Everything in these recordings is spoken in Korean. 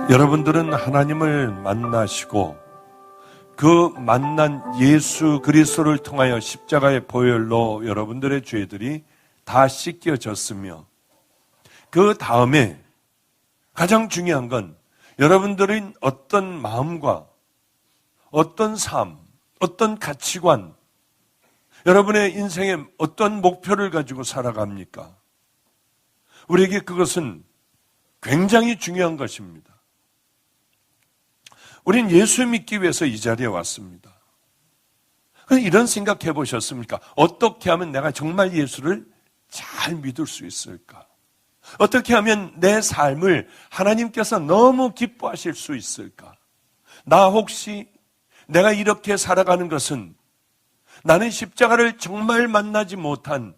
여러분들은 하나님을 만나시고 그 만난 예수 그리스도를 통하여 십자가의 보혈로 여러분들의 죄들이 다 씻겨졌으며, 그 다음에 가장 중요한 건 여러분들은 어떤 마음과 어떤 삶, 어떤 가치관, 여러분의 인생에 어떤 목표를 가지고 살아갑니까? 우리에게 그것은 굉장히 중요한 것입니다. 우린 예수 믿기 위해서 이 자리에 왔습니다. 이런 생각해 보셨습니까? 어떻게 하면 내가 정말 예수를 잘 믿을 수 있을까? 어떻게 하면 내 삶을 하나님께서 너무 기뻐하실 수 있을까? 나 혹시 내가 이렇게 살아가는 것은 나는 십자가를 정말 만나지 못한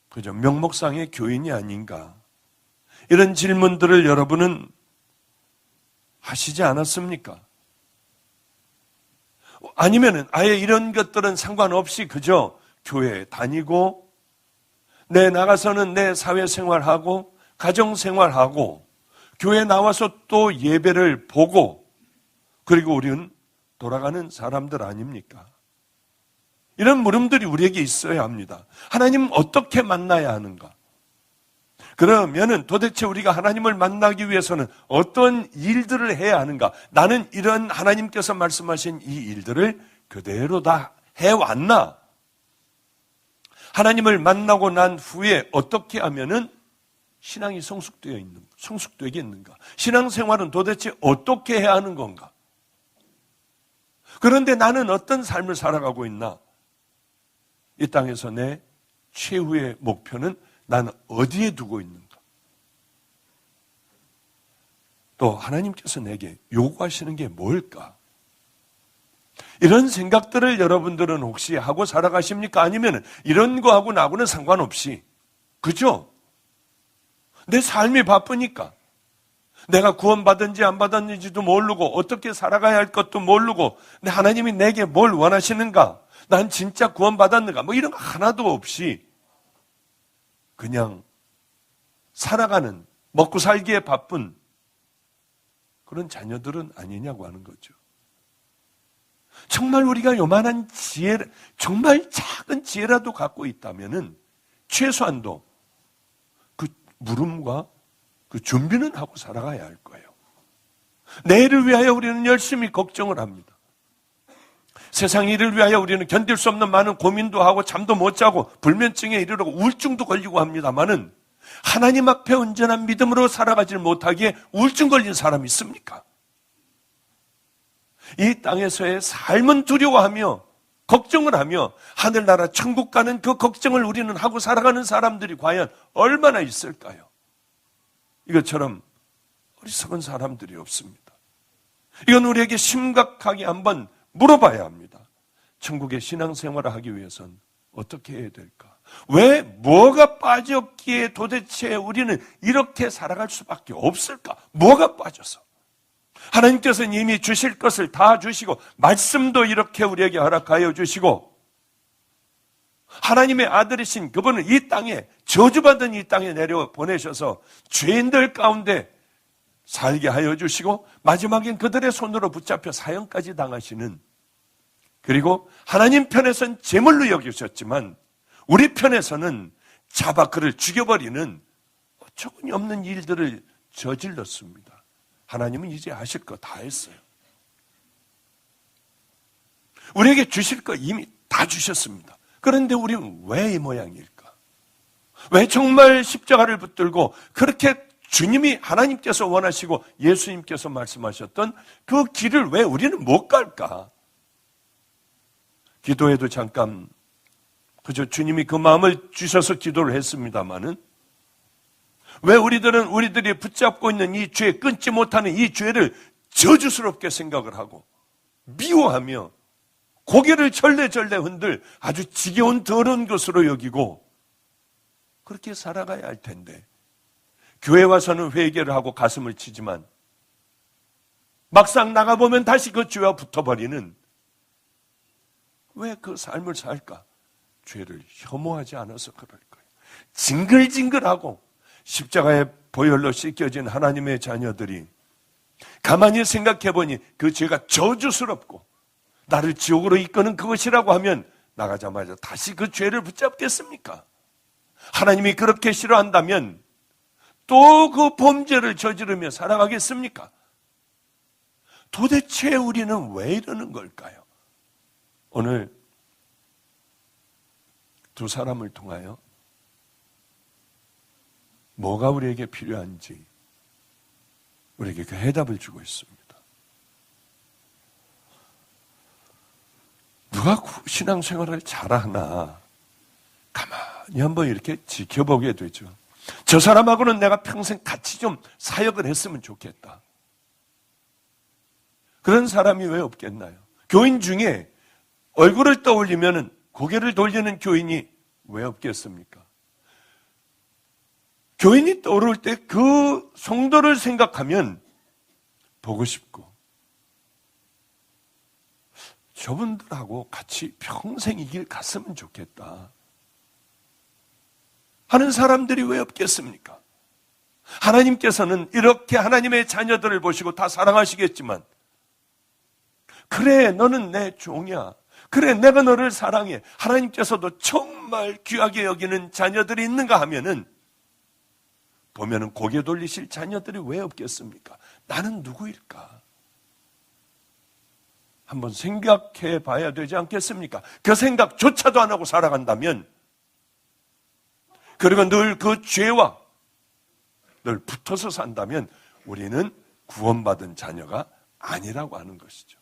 그저 명목상의 교인이 아닌가? 이런 질문들을 여러분은 하시지 않았습니까? 아니면은 아예 이런 것들은 상관없이 그저 교회에 다니고 내 나가서는 내 사회생활하고 가정생활하고 교회에 나와서 또 예배를 보고 그리고 우리는 돌아가는 사람들 아닙니까? 이런 물음들이 우리에게 있어야 합니다. 하나님 어떻게 만나야 하는가? 그러면은 도대체 우리가 하나님을 만나기 위해서는 어떤 일들을 해야 하는가? 나는 이런 하나님께서 말씀하신 이 일들을 그대로 다 해왔나? 하나님을 만나고 난 후에 어떻게 하면은 신앙이 성숙되겠는가? 신앙생활은 도대체 어떻게 해야 하는 건가? 그런데 나는 어떤 삶을 살아가고 있나? 이 땅에서 내 최후의 목표는 나는 어디에 두고 있는가? 또 하나님께서 내게 요구하시는 게 뭘까? 이런 생각들을 여러분들은 혹시 하고 살아가십니까? 아니면 이런 거하고 나하고는 상관없이, 그죠? 내 삶이 바쁘니까 내가 구원받은지 안 받았는지도 모르고 어떻게 살아가야 할 것도 모르고 근데 하나님이 내게 뭘 원하시는가? 난 진짜 구원받았는가? 뭐 이런 거 하나도 없이 그냥 살아가는, 먹고 살기에 바쁜 그런 자녀들은 아니냐고 하는 거죠. 정말 우리가 요만한 지혜, 정말 작은 지혜라도 갖고 있다면은 최소한도 그 물음과 그 준비는 하고 살아가야 할 거예요. 내일을 위하여 우리는 열심히 걱정을 합니다. 세상 일을 위하여 우리는 견딜 수 없는 많은 고민도 하고 잠도 못 자고 불면증에 이르르고 우울증도 걸리고 합니다만은 하나님 앞에 온전한 믿음으로 살아가지 못하기에 우울증 걸린 사람이 있습니까? 이 땅에서의 삶은 두려워하며 걱정을 하며 하늘나라 천국 가는 그 걱정을 우리는 하고 살아가는 사람들이 과연 얼마나 있을까요? 이것처럼 어리석은 사람들이 없습니다. 이건 우리에게 심각하게 한번 물어봐야 합니다. 천국의 신앙생활을 하기 위해서는 어떻게 해야 될까? 왜 뭐가 빠졌기에 도대체 우리는 이렇게 살아갈 수밖에 없을까? 뭐가 빠져서? 하나님께서는 이미 주실 것을 다 주시고 말씀도 이렇게 우리에게 허락하여 주시고 하나님의 아들이신 그분은 이 땅에 저주받은 이 땅에 내려 보내셔서 죄인들 가운데 살게 하여 주시고 마지막엔 그들의 손으로 붙잡혀 사형까지 당하시는, 그리고 하나님 편에서는 제물로 여기셨지만 우리 편에서는 잡아 그를 죽여버리는 어처구니 없는 일들을 저질렀습니다. 하나님은 이제 하실 거 다 했어요. 우리에게 주실 거 이미 다 주셨습니다. 그런데 우리는 왜 이 모양일까? 왜 정말 십자가를 붙들고 그렇게 주님이 하나님께서 원하시고 예수님께서 말씀하셨던 그 길을 왜 우리는 못 갈까? 기도에도 잠깐 그저 주님이 그 마음을 주셔서 기도를 했습니다마는 왜 우리들은 우리들이 붙잡고 있는 이 죄, 끊지 못하는 이 죄를 저주스럽게 생각을 하고 미워하며 고개를 절레절레 흔들 아주 지겨운 더러운 것으로 여기고 그렇게 살아가야 할 텐데, 교회 와서는 회개를 하고 가슴을 치지만 막상 나가보면 다시 그 죄와 붙어버리는 왜 그 삶을 살까? 죄를 혐오하지 않아서 그럴 거예요. 징글징글하고 십자가에 보혈로 씻겨진 하나님의 자녀들이 가만히 생각해보니 그 죄가 저주스럽고 나를 지옥으로 이끄는 그것이라고 하면 나가자마자 다시 그 죄를 붙잡겠습니까? 하나님이 그렇게 싫어한다면 또 그 범죄를 저지르며 살아가겠습니까? 도대체 우리는 왜 이러는 걸까요? 오늘 두 사람을 통하여 뭐가 우리에게 필요한지 우리에게 그 해답을 주고 있습니다. 누가 신앙생활을 잘하나 가만히 한번 이렇게 지켜보게 되죠. 저 사람하고는 내가 평생 같이 좀 사역을 했으면 좋겠다. 그런 사람이 왜 없겠나요? 교인 중에 얼굴을 떠올리면 고개를 돌리는 교인이 왜 없겠습니까? 교인이 떠오를 때 그 성도를 생각하면 보고 싶고 저분들하고 같이 평생 이 길 갔으면 좋겠다 하는 사람들이 왜 없겠습니까? 하나님께서는 이렇게 하나님의 자녀들을 보시고 다 사랑하시겠지만 그래 너는 내 종이야, 그래 내가 너를 사랑해, 하나님께서도 정말 귀하게 여기는 자녀들이 있는가 하면은 보면은 고개 돌리실 자녀들이 왜 없겠습니까? 나는 누구일까? 한번 생각해 봐야 되지 않겠습니까? 그 생각조차도 안 하고 살아간다면, 그리고 늘 그 죄와 늘 붙어서 산다면 우리는 구원받은 자녀가 아니라고 하는 것이죠.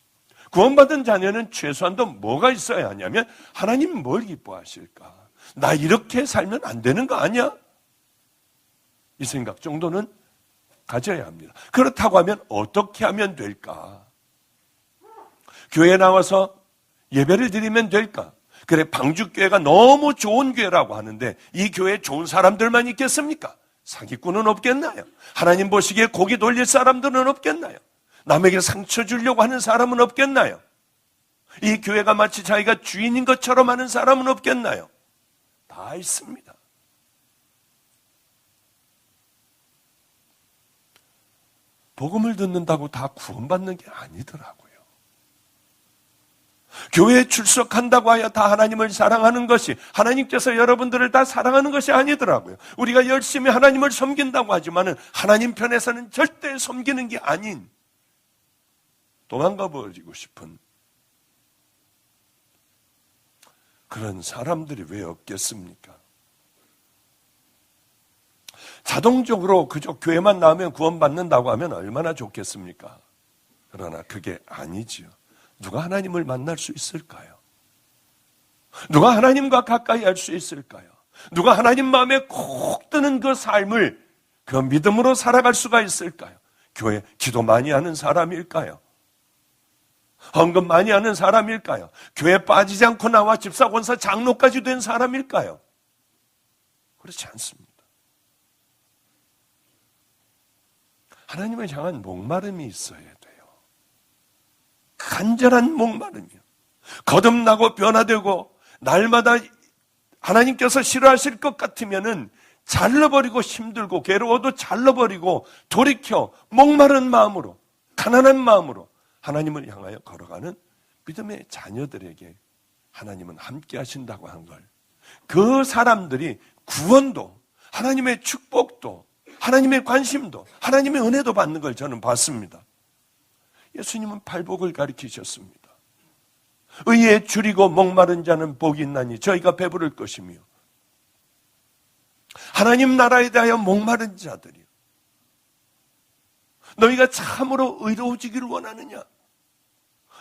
구원받은 자녀는 최소한도 뭐가 있어야 하냐면 하나님 뭘 기뻐하실까? 나 이렇게 살면 안 되는 거 아니야? 이 생각 정도는 가져야 합니다. 그렇다고 하면 어떻게 하면 될까? 교회에 나와서 예배를 드리면 될까? 그래, 방주교회가 너무 좋은 교회라고 하는데 이 교회에 좋은 사람들만 있겠습니까? 사기꾼은 없겠나요? 하나님 보시기에 고기 돌릴 사람들은 없겠나요? 남에게 상처 주려고 하는 사람은 없겠나요? 이 교회가 마치 자기가 주인인 것처럼 하는 사람은 없겠나요? 다 있습니다. 복음을 듣는다고 다 구원받는 게 아니더라고요. 교회에 출석한다고 하여 다 하나님을 사랑하는 것이, 하나님께서 여러분들을 다 사랑하는 것이 아니더라고요. 우리가 열심히 하나님을 섬긴다고 하지만은 하나님 편에서는 절대 섬기는 게 아닌 도망가 버리고 싶은 그런 사람들이 왜 없겠습니까? 자동적으로 그저 교회만 나오면 구원받는다고 하면 얼마나 좋겠습니까? 그러나 그게 아니지요. 누가 하나님을 만날 수 있을까요? 누가 하나님과 가까이 할 수 있을까요? 누가 하나님 마음에 콕 드는 그 삶을 그 믿음으로 살아갈 수가 있을까요? 교회 기도 많이 하는 사람일까요? 헌금 많이 하는 사람일까요? 교회 빠지지 않고 나와 집사, 권사, 장로까지 된 사람일까요? 그렇지 않습니다. 하나님을 향한 목마름이 있어야 돼요. 간절한 목마름이요. 거듭나고 변화되고 날마다 하나님께서 싫어하실 것 같으면은 잘라버리고 힘들고 괴로워도 잘라버리고 돌이켜 목마른 마음으로, 가난한 마음으로 하나님을 향하여 걸어가는 믿음의 자녀들에게 하나님은 함께 하신다고 한 걸, 그 사람들이 구원도, 하나님의 축복도, 하나님의 관심도, 하나님의 은혜도 받는 걸 저는 봤습니다. 예수님은 팔복을 가르치셨습니다. 의에 줄이고 목마른 자는 복이 있나니 저희가 배부를 것이며, 하나님 나라에 대하여 목마른 자들이요, 너희가 참으로 의로워지기를 원하느냐?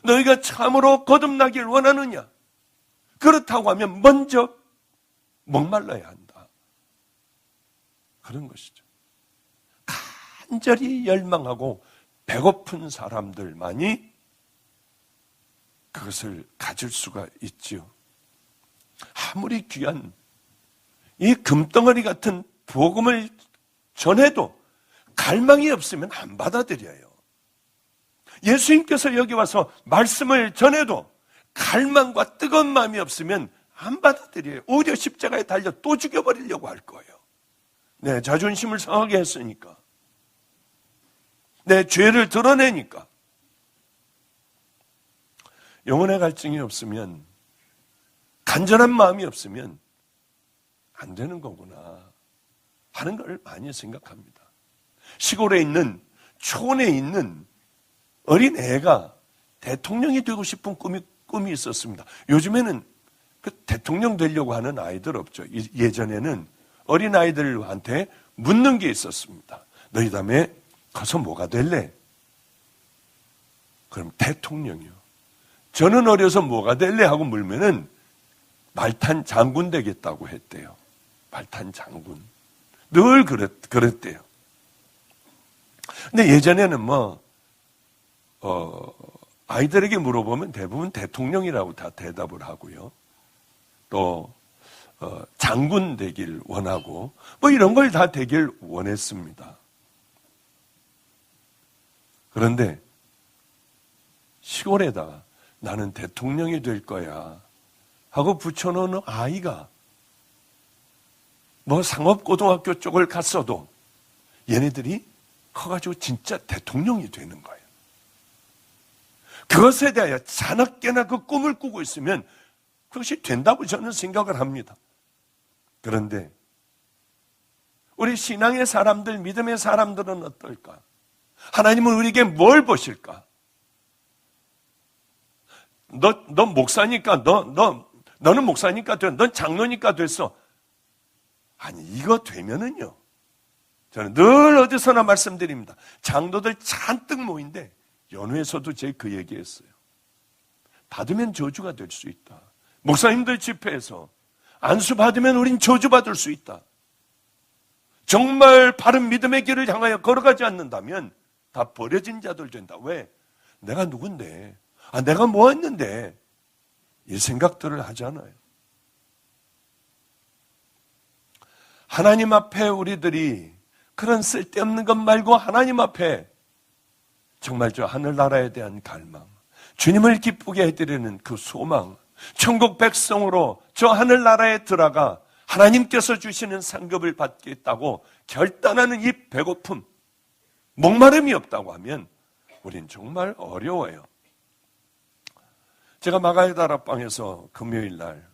너희가 참으로 거듭나기를 원하느냐? 그렇다고 하면 먼저 목말라야 한다. 그런 것이죠. 간절히 열망하고 배고픈 사람들만이 그것을 가질 수가 있지요. 아무리 귀한 이 금덩어리 같은 복음을 전해도 갈망이 없으면 안 받아들여요. 예수님께서 여기 와서 말씀을 전해도 갈망과 뜨거운 마음이 없으면 안 받아들여요. 오히려 십자가에 달려 또 죽여버리려고 할 거예요. 내 자존심을 상하게 했으니까. 내 죄를 드러내니까. 영혼의 갈증이 없으면, 간절한 마음이 없으면 안 되는 거구나 하는 걸 많이 생각합니다. 시골에 있는, 촌에 있는 어린 애가 대통령이 되고 싶은 꿈이 있었습니다. 요즘에는 그 대통령 되려고 하는 아이들 없죠. 예전에는 어린 아이들한테 묻는 게 있었습니다. 너희 다음에 가서 뭐가 될래? 그럼 대통령이요. 저는 어려서 뭐가 될래? 하고 물면은 말탄 장군 되겠다고 했대요. 말탄 장군. 늘 그랬대요. 근데 예전에는 아이들에게 물어보면 대부분 대통령이라고 다 대답을 하고요. 또, 장군 되길 원하고, 이런 걸 다 되길 원했습니다. 그런데 시골에다가 나는 대통령이 될 거야 하고 붙여놓는 아이가 상업고등학교 쪽을 갔어도 얘네들이 커가지고 진짜 대통령이 되는 거예요. 그것에 대하여 자나깨나 그 꿈을 꾸고 있으면 그것이 된다고 저는 생각을 합니다. 그런데 우리 신앙의 사람들, 믿음의 사람들은 어떨까? 하나님은 우리에게 뭘 보실까? 너 목사니까, 너는 목사니까 넌 장로니까 됐어. 아니, 이거 되면은요. 저는 늘 어디서나 말씀드립니다. 장로들 잔뜩 모인데 연회에서도 제가 그 얘기했어요. 받으면 저주가 될 수 있다. 목사님들 집회에서 안수 받으면 우린 저주받을 수 있다. 정말 바른 믿음의 길을 향하여 걸어가지 않는다면 다 버려진 자들 된다. 왜? 내가 누군데? 내가 뭐 했는데? 이 생각들을 하잖아요. 하나님 앞에 우리들이 그런 쓸데없는 것 말고 하나님 앞에 정말 저 하늘나라에 대한 갈망, 주님을 기쁘게 해드리는 그 소망, 천국 백성으로 저 하늘나라에 들어가 하나님께서 주시는 상급을 받겠다고 결단하는 이 배고픔, 목마름이 없다고 하면 우린 정말 어려워요. 제가 마가의 다락방에서 금요일 날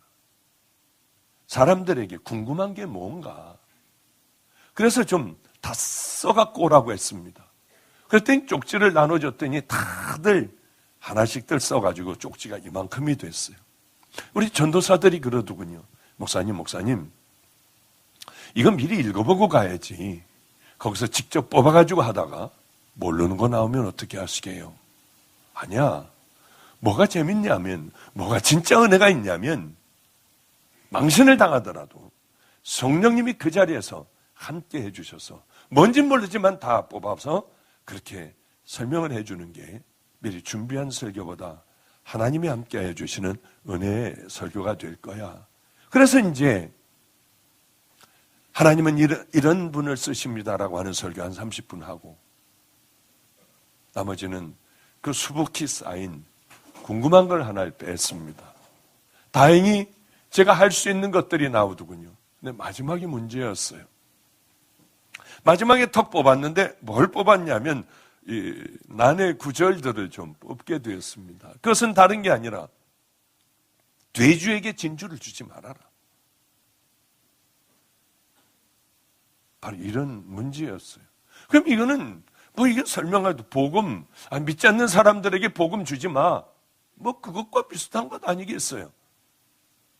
사람들에게 궁금한 게 뭔가, 그래서 좀 다 써갖고 오라고 했습니다. 그랬더니 쪽지를 나눠줬더니 다들 하나씩들 써가지고 쪽지가 이만큼이 됐어요. 우리 전도사들이 그러더군요. 목사님, 이거 미리 읽어보고 가야지. 거기서 직접 뽑아가지고 하다가 모르는 거 나오면 어떻게 하시게요? 아니야. 뭐가 재밌냐면, 뭐가 진짜 은혜가 있냐면, 망신을 당하더라도 성령님이 그 자리에서 함께 해주셔서 뭔진 모르지만 다 뽑아서 그렇게 설명을 해주는 게 미리 준비한 설교보다 하나님이 함께 해주시는 은혜의 설교가 될 거야. 그래서 이제 하나님은 이런 분을 쓰십니다라고 하는 설교 한 30분 하고 나머지는 그 수북히 쌓인 궁금한 걸 하나를 뺐습니다. 다행히 제가 할 수 있는 것들이 나오더군요. 근데 마지막이 문제였어요. 마지막에 턱 뽑았는데 뭘 뽑았냐면 이 난의 구절들을 좀 뽑게 되었습니다. 그것은 다른 게 아니라 돼지에게 진주를 주지 말아라. 바로 이런 문제였어요. 그럼 이거는 이게 설명해도 복음, 믿지 않는 사람들에게 복음 주지 마. 그것과 비슷한 것 아니겠어요?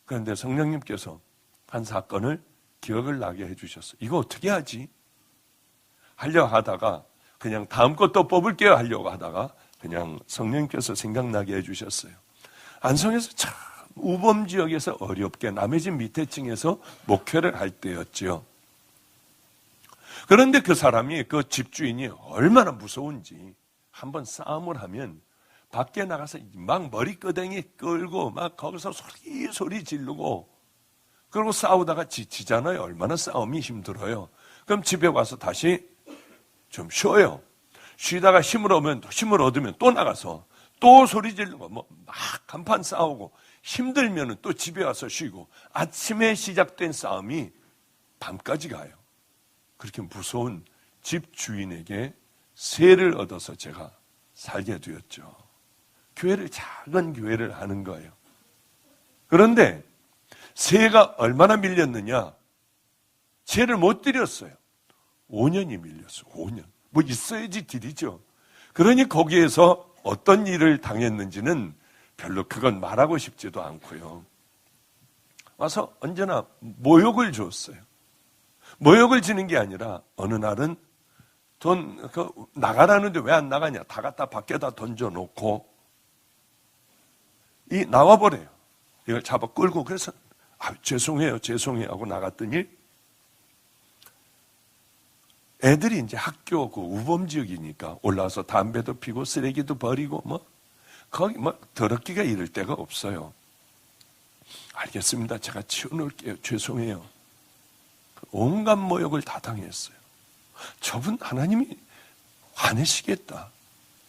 그런데 성령님께서 한 사건을 기억을 나게 해주셨어요. 이거 어떻게 하지? 하려고 하다가 그냥 다음 것도 뽑을게요 하려고 하다가 그냥 성령님께서 생각나게 해주셨어요. 안성에서 참 우범 지역에서 어렵게 남의 집 밑에 층에서 목회를 할 때였죠. 그런데 그 사람이, 그 집주인이 얼마나 무서운지 한번 싸움을 하면 밖에 나가서 막 머리끄댕이 끌고 막 거기서 소리 지르고 그리고 싸우다가 지치잖아요. 얼마나 싸움이 힘들어요. 그럼 집에 와서 다시 좀 쉬어요. 쉬다가 힘을 얻으면 또 나가서 또 소리 지르고 막 간판 싸우고 힘들면은 또 집에 와서 쉬고 아침에 시작된 싸움이 밤까지 가요. 그렇게 무서운 집 주인에게 세를 얻어서 제가 살게 되었죠. 교회를 작은 교회를 하는 거예요. 그런데 세가 얼마나 밀렸느냐? 세를 못 드렸어요. 5년이 밀렸어요. 5년. 뭐 있어야지 드리죠. 그러니 거기에서 어떤 일을 당했는지는 별로 그건 말하고 싶지도 않고요. 와서 언제나 모욕을 줬어요. 모욕을 주는 게 아니라 어느 날은 돈 나가라는데 왜 안 나가냐? 다 갖다 밖에다 던져놓고 나와버려요. 이걸 잡아 끌고 그래서 죄송해요 하고 나갔더니 애들이 이제 학교 그 우범지역이니까 올라와서 담배도 피고 쓰레기도 버리고 거기 더럽기가 이를 데가 없어요. 알겠습니다. 제가 치워놓을게요. 죄송해요. 온갖 모욕을 다 당했어요. 저분 하나님이 화내시겠다.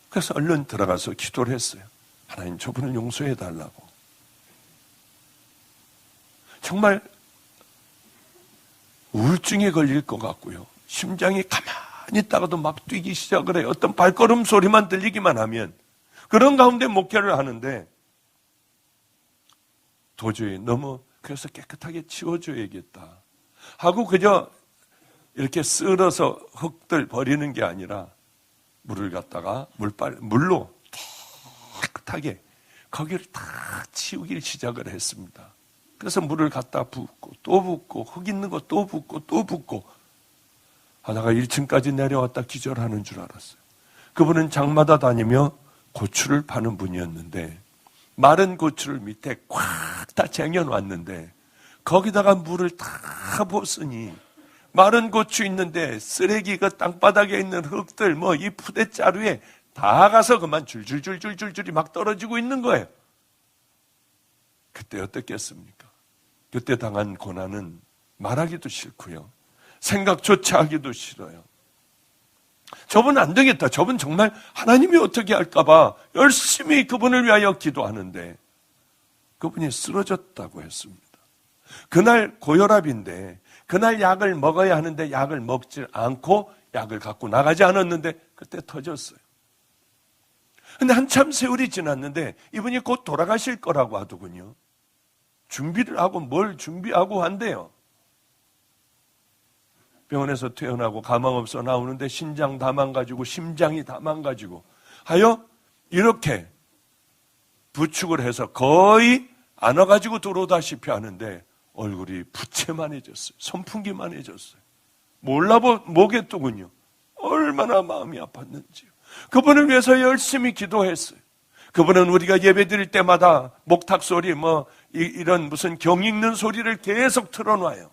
그래서 얼른 들어가서 기도를 했어요. 하나님 저분을 용서해 달라고. 정말 우울증에 걸릴 것 같고요. 심장이 가만히 있다가도 막 뛰기 시작을 해요. 어떤 발걸음 소리만 들리기만 하면. 그런 가운데 목회를 하는데 도저히 너무 그래서 깨끗하게 치워줘야겠다 하고 그저 이렇게 쓸어서 흙들 버리는 게 아니라 물을 갖다가 물로 깨끗하게 거기를 다 치우기 시작을 했습니다. 그래서 물을 갖다 붓고 또 붓고 흙 있는 거 또 붓고 또 붓고 하다가 1층까지 내려왔다 기절하는 줄 알았어요. 그분은 장마다 다니며 고추를 파는 분이었는데 마른 고추를 밑에 꽉 다 쟁여놨는데 거기다가 물을 다 부었으니 마른 고추 있는데 쓰레기 그 땅바닥에 있는 흙들 이 푸대자루에 다 가서 그만 줄줄줄줄줄줄이 막 떨어지고 있는 거예요. 그때 어떻겠습니까? 그때 당한 고난은 말하기도 싫고요. 생각조차 하기도 싫어요. 저분 안 되겠다. 저분 정말 하나님이 어떻게 할까봐 열심히 그분을 위하여 기도하는데 그분이 쓰러졌다고 했습니다. 그날 고혈압인데 그날 약을 먹어야 하는데 약을 먹지 않고 약을 갖고 나가지 않았는데 그때 터졌어요. 근데 한참 세월이 지났는데 이분이 곧 돌아가실 거라고 하더군요. 준비를 하고 뭘 준비하고 한대요. 병원에서 퇴원하고 가망 없어 나오는데 신장 다 망가지고 심장이 다 망가지고 하여 이렇게 부축을 해서 거의 안아가지고 들어오다시피 하는데 얼굴이 부채만해졌어요. 선풍기만해졌어요. 몰라보겠더군요. 얼마나 마음이 아팠는지요. 그분을 위해서 열심히 기도했어요. 그분은 우리가 예배 드릴 때마다 목탁 소리 이런 무슨 경 읽는 소리를 계속 틀어놔요.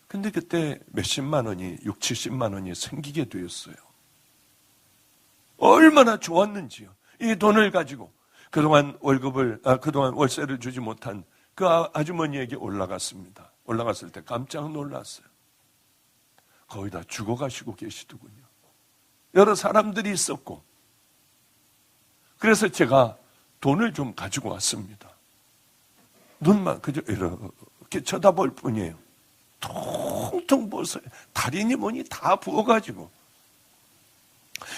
근데 그때 몇십만 원이 6, 70만 원이 생기게 되었어요. 얼마나 좋았는지요. 이 돈을 가지고 그동안 그동안 월세를 주지 못한 그 아주머니에게 올라갔습니다. 올라갔을 때 깜짝 놀랐어요. 거의 다 죽어가시고 계시더군요. 여러 사람들이 있었고 그래서 제가 돈을 좀 가지고 왔습니다. 눈만 그저 이렇게 쳐다볼 뿐이에요. 통통 부었어요. 달인이 뭐니 다 부어가지고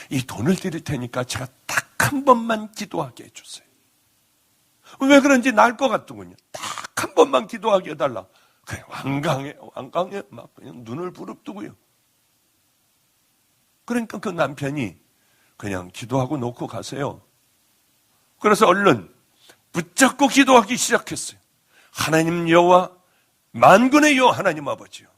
이 돈을 드릴 테니까 제가 딱 한 번만 기도하게 해주세요. 왜 그런지 날 것 같더군요. 딱 한 번만 기도하게 해달라. 그냥 완강해 막 그냥 눈을 부릅뜨고요. 그러니까 그 남편이 그냥 기도하고 놓고 가세요. 그래서 얼른 붙잡고 기도하기 시작했어요. 하나님 여호와 만군의 여호와 하나님 아버지요,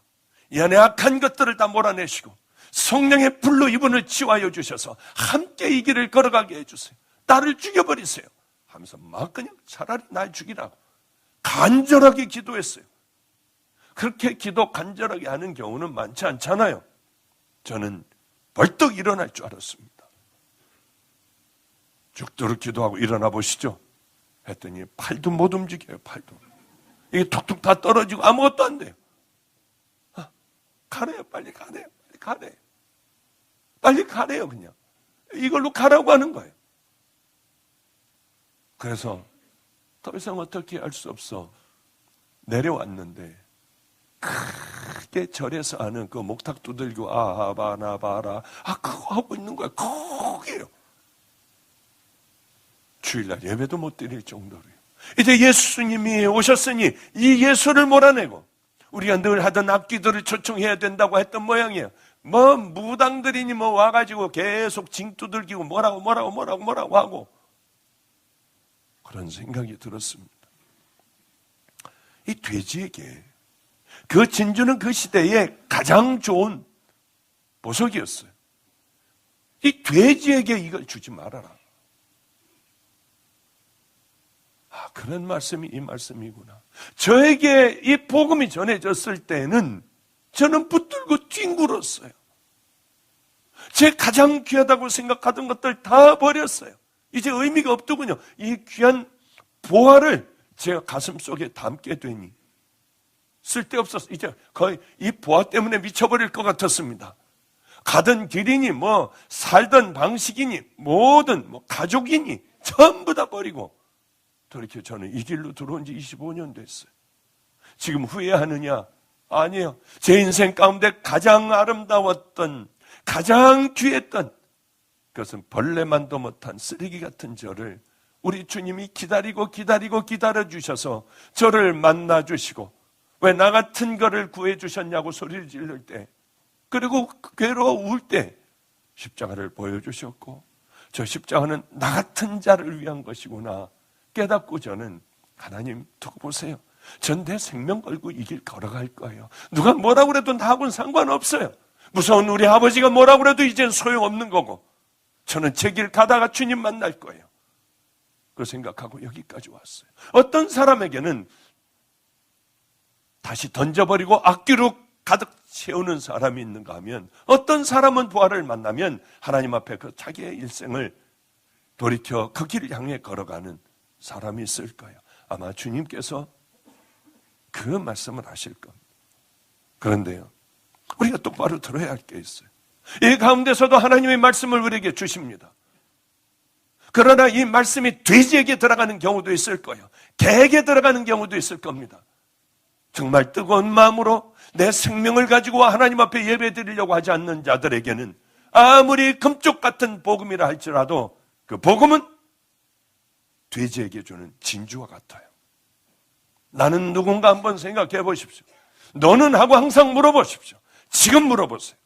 이 안에 악한 것들을 다 몰아내시고 성령의 불로 이분을 치유하여 주셔서 함께 이 길을 걸어가게 해주세요. 나를 죽여버리세요 하면서 막 그냥 차라리 날 죽이라고 간절하게 기도했어요. 그렇게 기도 간절하게 하는 경우는 많지 않잖아요. 저는 벌떡 일어날 줄 알았습니다. 죽도록 기도하고 일어나 보시죠 했더니 팔도 못 움직여요. 팔도 이게 툭툭 다 떨어지고 아무것도 안 돼요. 가래요. 빨리 가래요. 빨리 가래요. 그냥 이걸로 가라고 하는 거예요. 그래서 더 이상 어떻게 할 수 없어 내려왔는데, 크게 절에서 하는 그 목탁 두들고 아하바나바라 그거 하고 있는 거야. 크게요. 주일날 예배도 못 드릴 정도로요. 이제 예수님이 오셨으니 이 예수를 몰아내고 우리가 늘 하던 악기들을 초청해야 된다고 했던 모양이에요. 뭐 무당들이니 뭐 와가지고 계속 징 두들기고 뭐라고 하고 그런 생각이 들었습니다. 이 돼지에게 그 진주는 그 시대에 가장 좋은 보석이었어요. 이 돼지에게 이걸 주지 말아라. 그런 말씀이 이 말씀이구나. 저에게 이 복음이 전해졌을 때는 저는 붙들고 뒹굴었어요. 제 가장 귀하다고 생각하던 것들 다 버렸어요. 이제 의미가 없더군요. 이 귀한 보화를 제가 가슴 속에 담게 되니 쓸데없었어. 이제 거의 이 보화 때문에 미쳐버릴 것 같았습니다. 가던 길이니 뭐 살던 방식이니 뭐든 뭐 가족이니 전부 다 버리고 돌이켜 저는 이 길로 들어온 지 25년 됐어요. 지금 후회하느냐? 아니에요. 제 인생 가운데 가장 아름다웠던, 가장 귀했던 그것은 벌레만도 못한 쓰레기 같은 저를 우리 주님이 기다려주셔서 저를 만나주시고, 왜 나 같은 거를 구해주셨냐고 소리를 지를 때, 그리고 괴로울 때 십자가를 보여주셨고, 저 십자가는 나 같은 자를 위한 것이구나 깨닫고 저는 하나님 두고 보세요. 전 내 생명 걸고 이 길 걸어갈 거예요. 누가 뭐라고 그래도 나하고는 상관없어요. 무서운 우리 아버지가 뭐라고 그래도 이젠 소용없는 거고 저는 제 길 가다가 주님 만날 거예요. 그 생각하고 여기까지 왔어요. 어떤 사람에게는 다시 던져버리고 악기로 가득 채우는 사람이 있는가 하면, 어떤 사람은 부활을 만나면 하나님 앞에 그 자기의 일생을 돌이켜 그 길을 향해 걸어가는 사람이 있을 거예요. 아마 주님께서 그 말씀을 하실 겁니다. 그런데요, 우리가 똑바로 들어야 할 게 있어요. 이 가운데서도 하나님의 말씀을 우리에게 주십니다. 그러나 이 말씀이 돼지에게 들어가는 경우도 있을 거예요. 개에게 들어가는 경우도 있을 겁니다. 정말 뜨거운 마음으로 내 생명을 가지고 하나님 앞에 예배 드리려고 하지 않는 자들에게는 아무리 금쪽 같은 복음이라 할지라도 그 복음은 돼지에게 주는 진주와 같아요. 나는 누군가 한번 생각해 보십시오. 너는 하고 항상 물어보십시오. 지금 물어보세요.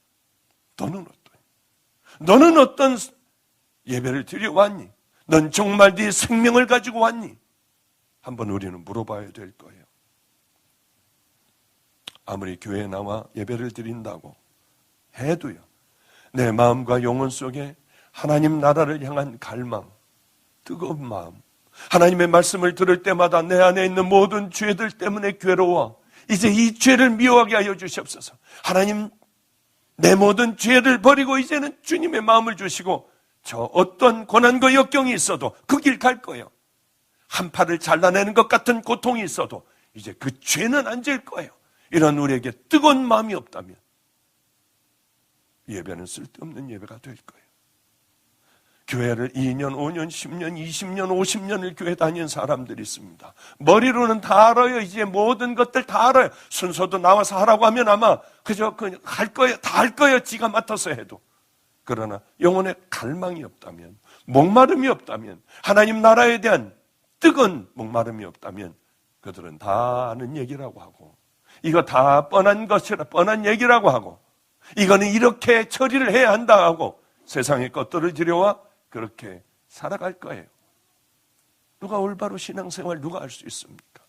너는 어떤 예배를 드려왔니? 넌 정말 네 생명을 가지고 왔니? 한번 우리는 물어봐야 될 거예요. 아무리 교회에 나와 예배를 드린다고 해도요, 내 마음과 영혼 속에 하나님 나라를 향한 갈망, 뜨거운 마음, 하나님의 말씀을 들을 때마다 내 안에 있는 모든 죄들 때문에 괴로워 이제 이 죄를 미워하게 하여 주시옵소서. 하나님, 내 모든 죄를 버리고 이제는 주님의 마음을 주시고 저 어떤 고난과 역경이 있어도 그 길 갈 거예요. 한 팔을 잘라내는 것 같은 고통이 있어도 이제 그 죄는 안 질 거예요. 이런 우리에게 뜨거운 마음이 없다면 예배는 쓸데없는 예배가 될 거예요. 교회를 2년, 5년, 10년, 20년, 50년을 교회 다닌 사람들이 있습니다. 머리로는 다 알아요. 이제 모든 것들 다 알아요. 순서도 나와서 하라고 하면 아마 그저 할 거예요. 다 할 거예요. 지가 맡아서 해도. 그러나 영혼의 갈망이 없다면, 목마름이 없다면, 하나님 나라에 대한 뜨거운 목마름이 없다면 그들은 다 아는 얘기라고 하고, 이거 다 뻔한 것이라 뻔한 얘기라고 하고, 이거는 이렇게 처리를 해야 한다 하고 세상의 것들을 들여와 그렇게 살아갈 거예요. 누가 올바로 신앙생활 누가 할 수 있습니까?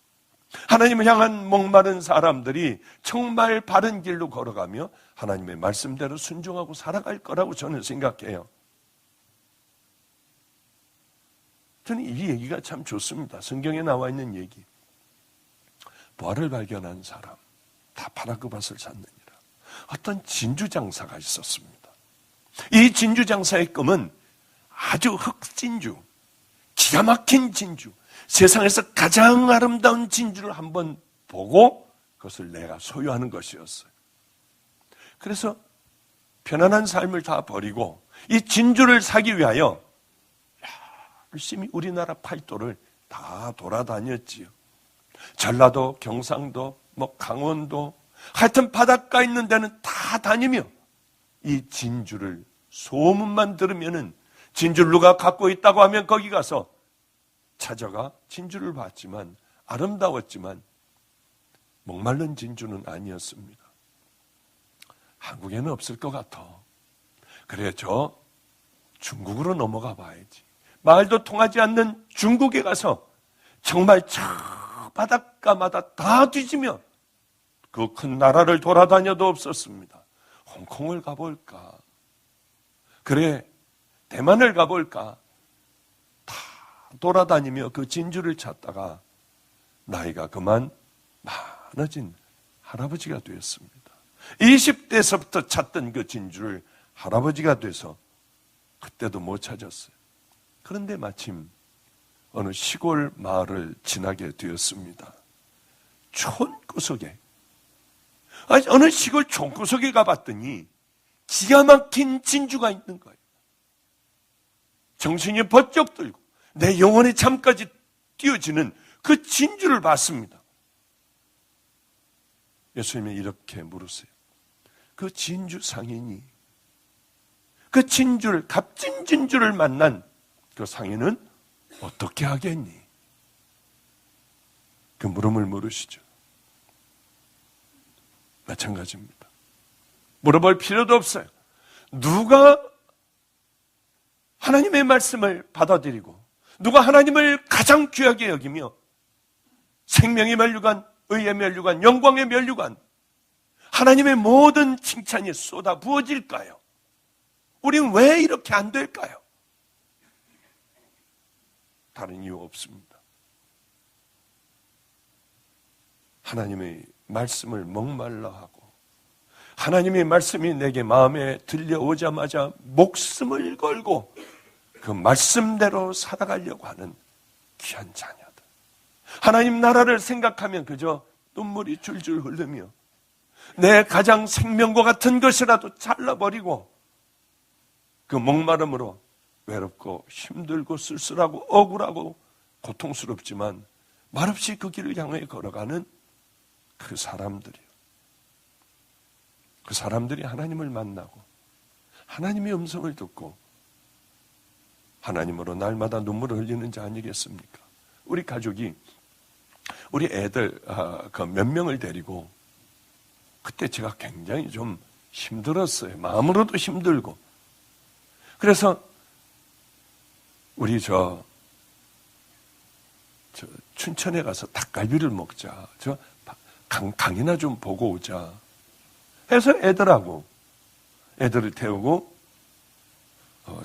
하나님을 향한 목마른 사람들이 정말 바른 길로 걸어가며 하나님의 말씀대로 순종하고 살아갈 거라고 저는 생각해요. 저는 이 얘기가 참 좋습니다. 성경에 나와 있는 얘기. 부활을 발견한 사람, 다 파라그밭을 찾느니라. 어떤 진주장사가 있었습니다. 이 진주장사의 꿈은 아주 흑진주, 기가 막힌 진주, 세상에서 가장 아름다운 진주를 한번 보고 그것을 내가 소유하는 것이었어요. 그래서 편안한 삶을 다 버리고 이 진주를 사기 위하여 열심히 우리나라 팔도를 다 돌아다녔지요. 전라도, 경상도, 강원도, 하여튼 바닷가 있는 데는 다 다니며 이 진주를 소문만 들으면은 진주를 누가 갖고 있다고 하면 거기 가서 찾아가 진주를 봤지만 아름다웠지만 목마른 진주는 아니었습니다. 한국에는 없을 것 같아. 그래, 저 중국으로 넘어가 봐야지. 말도 통하지 않는 중국에 가서 정말 저 바닷가마다 다 뒤지며 그 큰 나라를 돌아다녀도 없었습니다. 홍콩을 가볼까? 그래, 대만을 가볼까? 다 돌아다니며 그 진주를 찾다가 나이가 그만 많아진 할아버지가 되었습니다. 20대에서부터 찾던 그 진주를 할아버지가 돼서 그때도 못 찾았어요. 그런데 마침 어느 시골 마을을 지나게 되었습니다. 촌구석에, 어느 시골 촌구석에 가봤더니 기가 막힌 진주가 있는 거예요. 정신이 번쩍 들고 내 영혼의 잠까지 뛰어지는 그 진주를 봤습니다. 예수님이 이렇게 물으세요. 그 진주 상인이, 그 진주를, 값진 진주를 만난 그 상인은 어떻게 하겠니? 그 물음을 물으시죠. 마찬가지입니다. 물어볼 필요도 없어요. 누가 하나님의 말씀을 받아들이고 누가 하나님을 가장 귀하게 여기며 생명의 면류관, 의의 면류관, 영광의 면류관, 하나님의 모든 칭찬이 쏟아 부어질까요? 우린 왜 이렇게 안 될까요? 다른 이유 없습니다. 하나님의 말씀을 목말라 하고 하나님의 말씀이 내게 마음에 들려오자마자 목숨을 걸고 그 말씀대로 살아가려고 하는 귀한 자녀들. 하나님 나라를 생각하면 그저 눈물이 줄줄 흐르며 내 가장 생명과 같은 것이라도 잘라버리고 그 목마름으로 외롭고 힘들고 쓸쓸하고 억울하고 고통스럽지만 말없이 그 길을 향해 걸어가는 그 사람들이요. 그 사람들이 하나님을 만나고 하나님의 음성을 듣고 하나님으로 날마다 눈물을 흘리는 자 아니겠습니까? 우리 가족이 우리 애들 그 몇 명을 데리고 그때 제가 굉장히 좀 힘들었어요. 마음으로도 힘들고. 그래서 우리 춘천에 가서 닭갈비를 먹자. 강이나 좀 보고 오자. 해서 애들을 태우고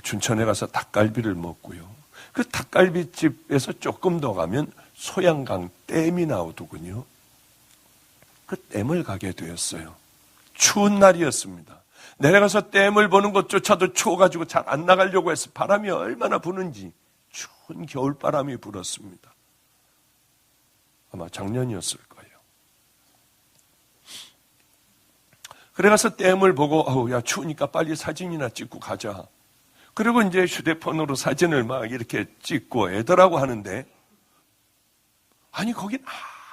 춘천에 가서 닭갈비를 먹고요. 그 닭갈비집에서 조금 더 가면 소양강 댐이 나오더군요. 그 댐을 가게 되었어요. 추운 날이었습니다. 내려가서 댐을 보는 것조차도 추워가지고 잘 안 나가려고 해서 바람이 얼마나 부는지 추운 겨울바람이 불었습니다. 아마 작년이었을 거예요. 그래가서 댐을 보고 야 추우니까 빨리 사진이나 찍고 가자. 그리고 이제 휴대폰으로 사진을 막 이렇게 찍고 애들하고 하는데 아니 거긴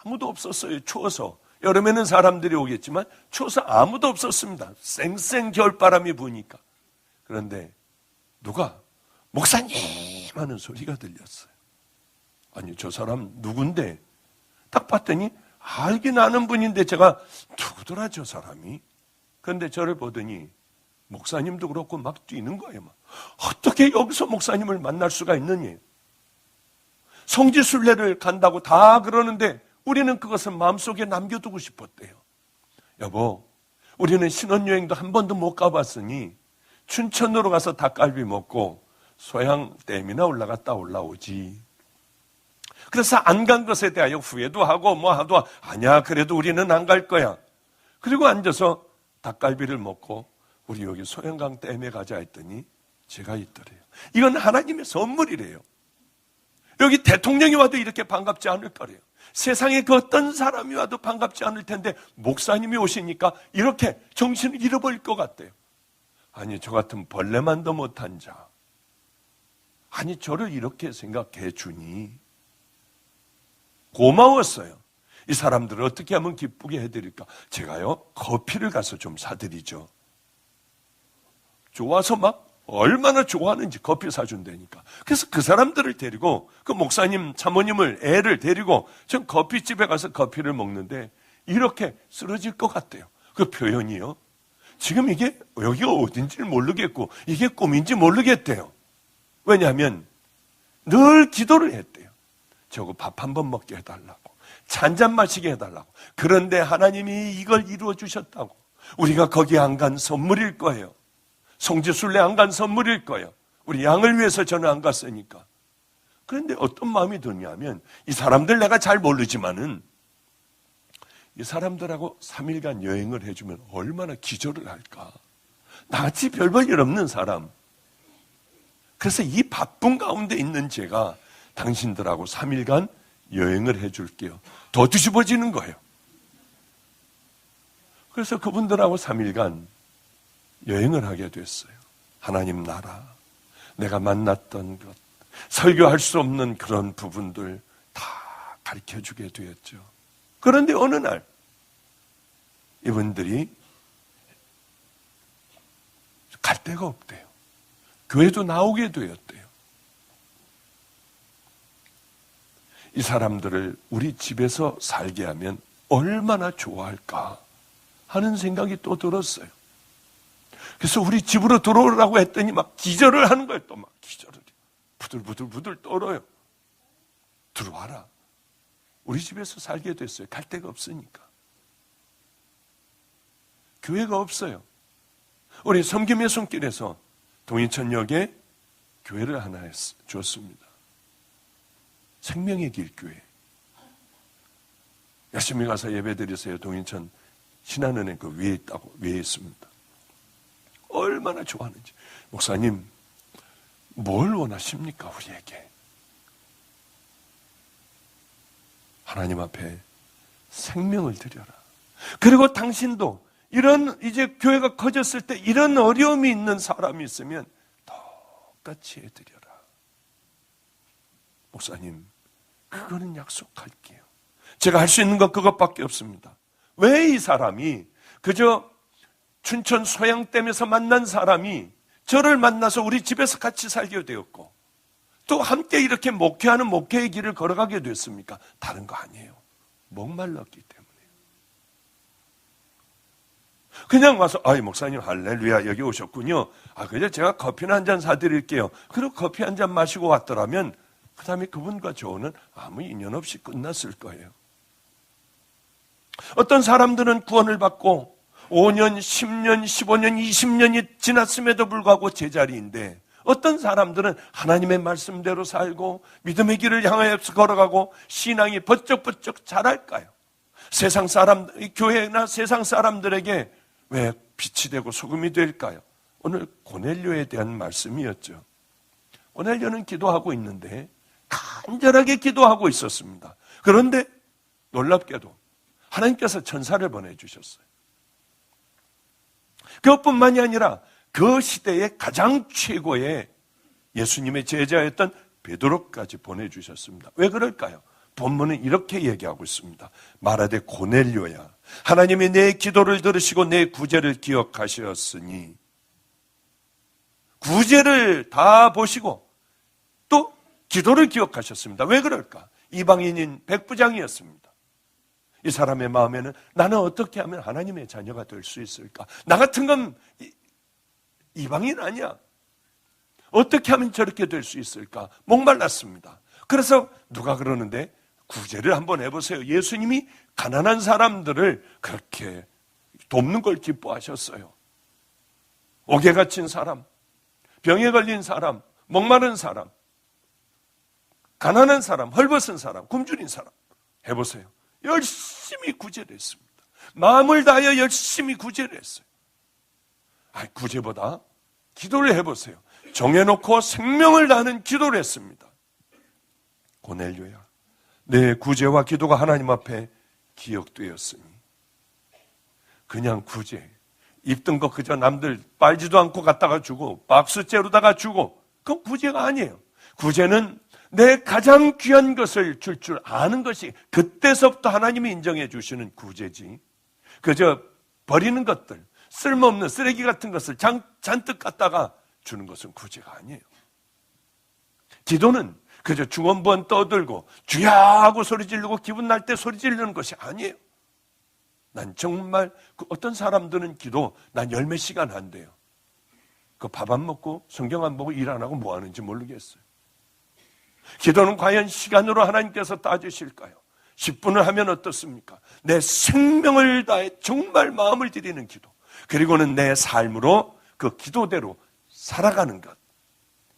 아무도 없었어요. 추워서. 여름에는 사람들이 오겠지만 추워서 아무도 없었습니다. 쌩쌩 겨울바람이 부니까. 그런데 누가 목사님 하는 소리가 들렸어요. 아니 저 사람 누군데? 딱 봤더니 알긴 아는 분인데 제가 누구더라 저 사람이? 그런데 저를 보더니 목사님도 그렇고 막 뛰는 거예요. 막. 어떻게 여기서 목사님을 만날 수가 있느니? 성지순례를 간다고 다 그러는데 우리는 그것을 마음속에 남겨두고 싶었대요. 여보, 우리는 신혼여행도 한 번도 못 가봤으니 춘천으로 가서 닭갈비 먹고 소양댐이나 올라갔다 올라오지. 그래서 안 간 것에 대하여 후회도 하고 뭐 하도 아니야 그래도 우리는 안 갈 거야. 그리고 앉아서 닭갈비를 먹고 우리 여기 소양강 댐에 가자 했더니 제가 있더래요. 이건 하나님의 선물이래요. 여기 대통령이 와도 이렇게 반갑지 않을 거래요. 세상에 그 어떤 사람이 와도 반갑지 않을 텐데 목사님이 오시니까 이렇게 정신을 잃어버릴 것 같대요. 아니, 저 같은 벌레만도 못한 자. 아니, 저를 이렇게 생각해 주니 고마웠어요. 이 사람들을 어떻게 하면 기쁘게 해드릴까? 제가요, 커피를 가서 좀 사드리죠. 좋아서 막 얼마나 좋아하는지 커피 사준다니까. 그래서 그 사람들을 데리고, 그 목사님, 사모님을, 애를 데리고 전 커피집에 가서 커피를 먹는데 이렇게 쓰러질 것 같대요. 그 표현이요. 지금 이게 여기가 어딘지를 모르겠고 이게 꿈인지 모르겠대요. 왜냐하면 늘 기도를 했대요. 저거 밥 한 번 먹게 해달라고, 차 한 잔 마시게 해달라고. 그런데 하나님이 이걸 이루어 주셨다고. 우리가 거기 안 간 선물일 거예요. 송지순례 안 간 선물일 거예요. 우리 양을 위해서 저는 안 갔으니까. 그런데 어떤 마음이 드냐면, 이 사람들 내가 잘 모르지만은 이 사람들하고 3일간 여행을 해주면 얼마나 기절을 할까. 나같이 별 볼 일 없는 사람. 그래서 이 바쁜 가운데 있는 제가 당신들하고 3일간 여행을 해줄게요. 더 뒤집어지는 거예요. 그래서 그분들하고 3일간 여행을 하게 됐어요. 하나님 나라, 내가 만났던 것, 설교할 수 없는 그런 부분들 다 가르쳐주게 되었죠. 그런데 어느 날 이분들이 갈 데가 없대요. 교회도 나오게 되었대요. 이 사람들을 우리 집에서 살게 하면 얼마나 좋아할까 하는 생각이 또 들었어요. 그래서 우리 집으로 들어오라고 했더니 막 기절을 하는 거예요. 또 막 기절을 부들부들 떨어요. 들어와라. 우리 집에서 살게 됐어요. 갈 데가 없으니까. 교회가 없어요. 우리 섬김의 손길에서 동인천역에 교회를 하나 줬습니다. 생명의 길 교회. 열심히 가서 예배 드리세요. 동인천 신한은행 그 위에 있다고, 위에 있습니다. 얼마나 좋아하는지. 목사님, 뭘 원하십니까, 우리에게? 하나님 앞에 생명을 드려라. 그리고 당신도 이런, 이제 교회가 커졌을 때 이런 어려움이 있는 사람이 있으면 똑같이 해드려라. 목사님, 그거는 약속할게요. 제가 할 수 있는 것 그것밖에 없습니다. 왜 이 사람이 그저 춘천 소양댐에서 만난 사람이 저를 만나서 우리 집에서 같이 살게 되었고 또 함께 이렇게 목회하는 목회의 길을 걸어가게 됐습니까? 다른 거 아니에요. 목말랐기 때문에. 그냥 와서, 아이, 목사님, 할렐루야, 여기 오셨군요. 아, 그냥 제가 커피나 한 잔 사드릴게요. 그리고 커피 한 잔 마시고 왔더라면, 그 다음에 그분과 저는 아무 인연 없이 끝났을 거예요. 어떤 사람들은 구원을 받고 5년, 10년, 15년, 20년이 지났음에도 불구하고 제자리인데, 어떤 사람들은 하나님의 말씀대로 살고 믿음의 길을 향하여서 걸어가고 신앙이 번쩍번쩍 자랄까요? 세상 사람, 교회나 세상 사람들에게 왜 빛이 되고 소금이 될까요? 오늘 고넬료에 대한 말씀이었죠. 고넬료는 기도하고 있는데 간절하게 기도하고 있었습니다. 그런데 놀랍게도 하나님께서 천사를 보내주셨어요. 그것뿐만이 아니라 그 시대의 가장 최고의 예수님의 제자였던 베드로까지 보내주셨습니다. 왜 그럴까요? 본문은 이렇게 얘기하고 있습니다. 말하되 고넬료야, 하나님이 내 기도를 들으시고 내 구제를 기억하셨으니, 구제를 다 보시고 또 기도를 기억하셨습니다. 왜 그럴까? 이방인인 백부장이었습니다. 이 사람의 마음에는 나는 어떻게 하면 하나님의 자녀가 될 수 있을까? 나 같은 건 이방인 아니야. 어떻게 하면 저렇게 될 수 있을까? 목말랐습니다. 그래서 누가 그러는데 구제를 한번 해보세요. 예수님이 가난한 사람들을 그렇게 돕는 걸 기뻐하셨어요. 옥에 갇힌 사람, 병에 걸린 사람, 목마른 사람, 가난한 사람, 헐벗은 사람, 굶주린 사람 해보세요. 열심히 구제를 했습니다. 마음을 다하여 열심히 구제를 했어요. 구제보다 기도를 해보세요. 정해놓고 생명을 다하는 기도를 했습니다. 고넬료야, 내 구제와 기도가 하나님 앞에 기억되었으니 그냥 구제, 입던 거 그저 남들 빨지도 않고 갖다가 주고 박스째로다가 주고, 그건 구제가 아니에요. 구제는 내 가장 귀한 것을 줄 아는 것이 그때서부터 하나님이 인정해 주시는 구제지, 그저 버리는 것들, 쓸모없는 쓰레기 같은 것을 잔뜩 갖다가 주는 것은 구제가 아니에요. 기도는 그저 중원부원 떠들고 주야 하고 소리 지르고 기분 날 때 소리 지르는 것이 아니에요. 난 정말 어떤 사람들은 기도 난 10몇 시간 한대요. 그 밥 안 먹고 성경 안 보고 일 안 하고 뭐 하는지 모르겠어요. 기도는 과연 시간으로 하나님께서 따지실까요? 10분을 하면 어떻습니까? 내 생명을 다해 정말 마음을 들이는 기도, 그리고는 내 삶으로 그 기도대로 살아가는 것,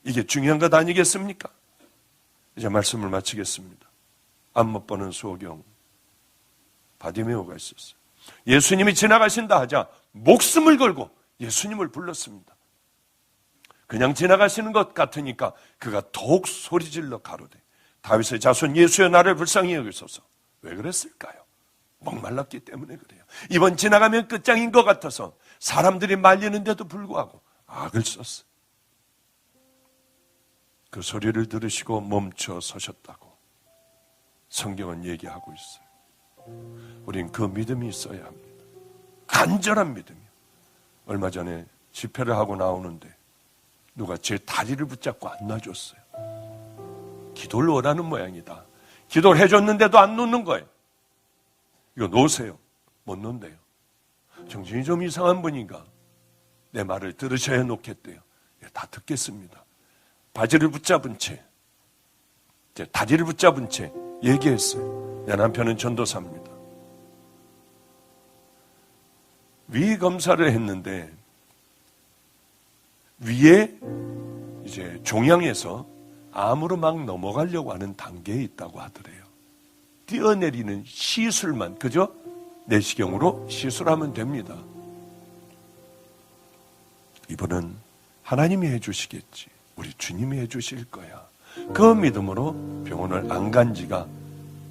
이게 중요한 것 아니겠습니까? 이제 말씀을 마치겠습니다. 안 못 보는 소경 바디메오가 있었어요. 예수님이 지나가신다 하자 목숨을 걸고 예수님을 불렀습니다. 그냥 지나가시는 것 같으니까 그가 더욱 소리질러 가로되 다윗의 자손 예수여 나를 불쌍히 여기소서. 왜 그랬을까요? 목말랐기 때문에 그래요. 이번 지나가면 끝장인 것 같아서 사람들이 말리는데도 불구하고 악을 썼어요. 그 소리를 들으시고 멈춰 서셨다고 성경은 얘기하고 있어요. 우린 그 믿음이 있어야 합니다. 간절한 믿음이요. 얼마 전에 집회를 하고 나오는데 누가 제 다리를 붙잡고 안 놔줬어요. 기도를 원하는 모양이다. 기도를 해줬는데도 안 놓는 거예요. 이거 놓으세요. 못 놓는데요. 정신이 좀 이상한 분인가? 내 말을 들으셔야 놓겠대요. 다 듣겠습니다. 바지를 붙잡은 채, 다리를 붙잡은 채 얘기했어요. 내 남편은 전도사입니다. 위 검사를 했는데 위에 이제 종양에서 암으로 막 넘어가려고 하는 단계에 있다고 하더래요. 뛰어내리는 시술만, 그죠? 내시경으로 시술하면 됩니다. 이분은 하나님이 해주시겠지, 우리 주님이 해주실 거야, 그 믿음으로 병원을 안 간 지가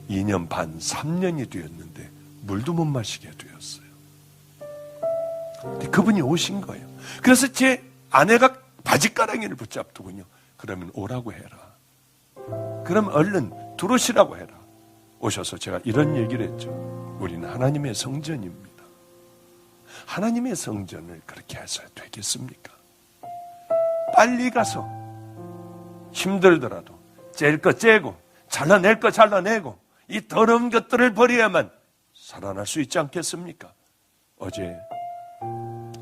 2년 반, 3년이 되었는데 물도 못 마시게 되었어요. 근데 그분이 오신 거예요. 그래서 제 아내가 바지가랑이를 붙잡더군요. 그러면 오라고 해라. 그럼 얼른 들어오시라고 해라. 오셔서 제가 이런 얘기를 했죠. 우리는 하나님의 성전입니다. 하나님의 성전을 그렇게 해서 되겠습니까? 빨리 가서 힘들더라도 째릴 거 째고 잘라낼 거 잘라내고 이 더러운 것들을 버려야만 살아날 수 있지 않겠습니까? 어제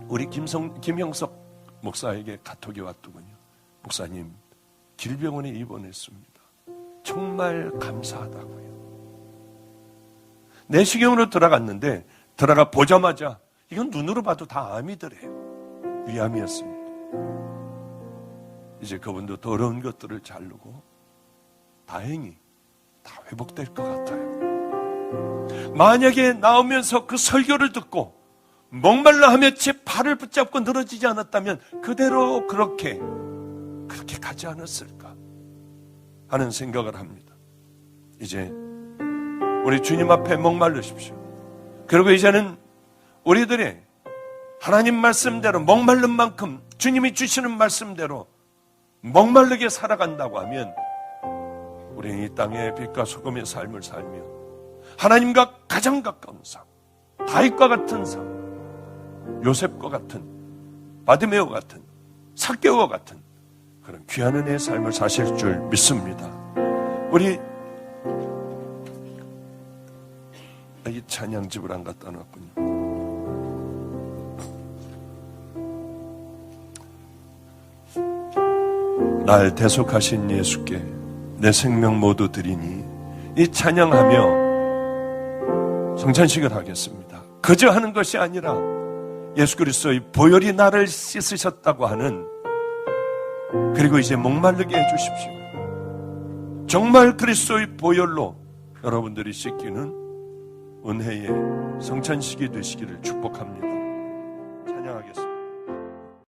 우리 김형석 목사에게 카톡이 왔더군요. 목사님, 길병원에 입원했습니다. 정말 감사하다고요. 내시경으로 들어갔는데 들어가 보자마자 이건 눈으로 봐도 다 암이더래요. 위암이었습니다. 이제 그분도 더러운 것들을 자르고 다행히 다 회복될 것 같아요. 만약에 나오면서 그 설교를 듣고 목말라 하며 제 팔을 붙잡고 늘어지지 않았다면 그대로 그렇게 가지 않았을까 하는 생각을 합니다. 이제 우리 주님 앞에 목마르십시오. 그리고 이제는 우리들의 하나님 말씀대로 목마른 만큼 주님이 주시는 말씀대로 목마르게 살아간다고 하면 우리는 이 땅에 빛과 소금의 삶을 살며 하나님과 가장 가까운 삶, 다윗과 같은 삶, 요셉과 같은, 바디메오 같은, 삭개오와 같은 그런 귀한 은혜의 삶을 사실 줄 믿습니다. 우리 이 찬양집을 안 갖다 놨군요. 날 대속하신 예수께 내 생명 모두 드리니, 이 찬양하며 성찬식을 하겠습니다. 그저 하는 것이 아니라 예수 그리스도의 보혈이 나를 씻으셨다고 하는, 그리고 이제 목마르게 해주십시오. 정말 그리스도의 보혈로 여러분들이 씻기는 은혜의 성찬식이 되시기를 축복합니다. 찬양하겠습니다.